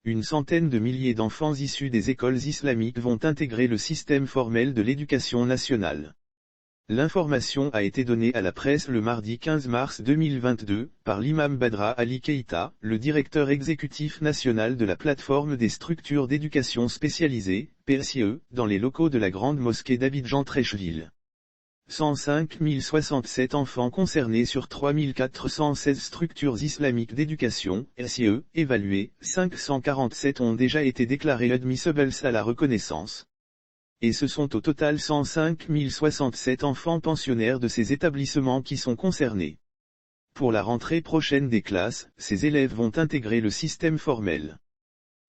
Une centaine de milliers d'enfants issus des écoles islamiques vont intégrer le système formel de l'éducation nationale. L'information a été donnée à la presse le mardi 15 mars 2022, par l'imam Badra Ali Keïta, le directeur exécutif national de la plateforme des structures d'éducation spécialisées, PSIE, dans les locaux de la grande mosquée d'Abidjan-Treichville. 105 067 enfants concernés sur 3 416 structures islamiques d'éducation, SIE, évaluées, 547 ont déjà été déclarés admissibles à la reconnaissance. Et ce sont au total 105 067 enfants pensionnaires de ces établissements qui sont concernés. Pour la rentrée prochaine des classes, ces élèves vont intégrer le système formel.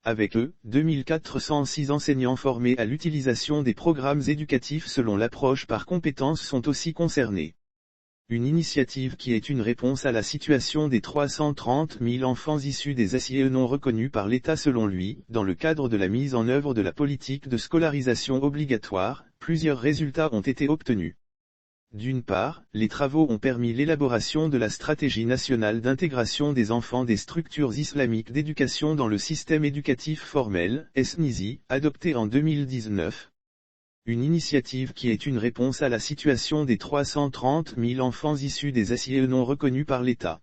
Avec eux, 2406 enseignants formés à l'utilisation des programmes éducatifs selon l'approche par compétences sont aussi concernés. Une initiative qui est une réponse à la situation des 330 000 enfants issus des SIE non reconnus par l'État selon lui, dans le cadre de la mise en œuvre de la politique de scolarisation obligatoire, plusieurs résultats ont été obtenus. D'une part, les travaux ont permis l'élaboration de la stratégie nationale d'intégration des enfants des structures islamiques d'éducation dans le système éducatif formel, SNISI, adoptée en 2019. Une initiative qui est une réponse à la situation des 330 000 enfants issus des SIE non reconnus par l'État.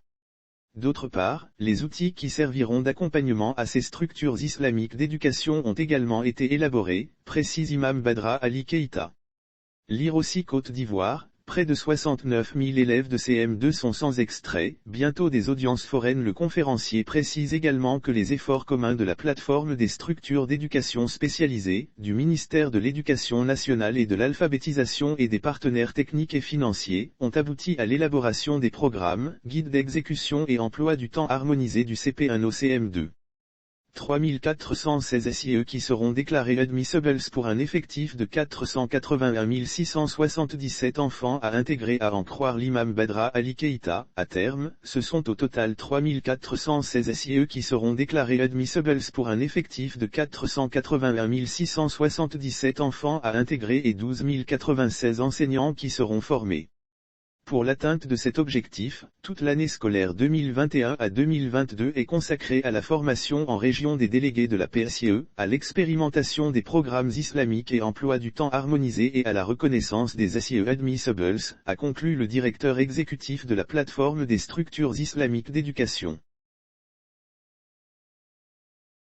D'autre part, les outils qui serviront d'accompagnement à ces structures islamiques d'éducation ont également été élaborés, précise Imam Badra Ali Keïta. Lire aussi Côte d'Ivoire, près de 69 000 élèves de CM2 sont sans extrait, bientôt des audiences foraines. Le conférencier précise également que les efforts communs de la plateforme des structures d'éducation spécialisées, du ministère de l'Éducation nationale et de l'alphabétisation et des partenaires techniques et financiers, ont abouti à l'élaboration des programmes, guides d'exécution et emploi du temps harmonisé du CP1 au CM2. 3416 SIE qui seront déclarés admissibles pour un effectif de 481 677 enfants à intégrer à en croire l'imam Badra Ali Keïta. À terme, ce sont au total 3416 SIE qui seront déclarés admissibles pour un effectif de 481 677 enfants à intégrer et 12 096 enseignants qui seront formés. Pour l'atteinte de cet objectif, toute l'année scolaire 2021 à 2022 est consacrée à la formation en région des délégués de la PSIE, à l'expérimentation des programmes islamiques et emploi du temps harmonisé et à la reconnaissance des SIE admissibles, a conclu le directeur exécutif de la plateforme des structures islamiques d'éducation.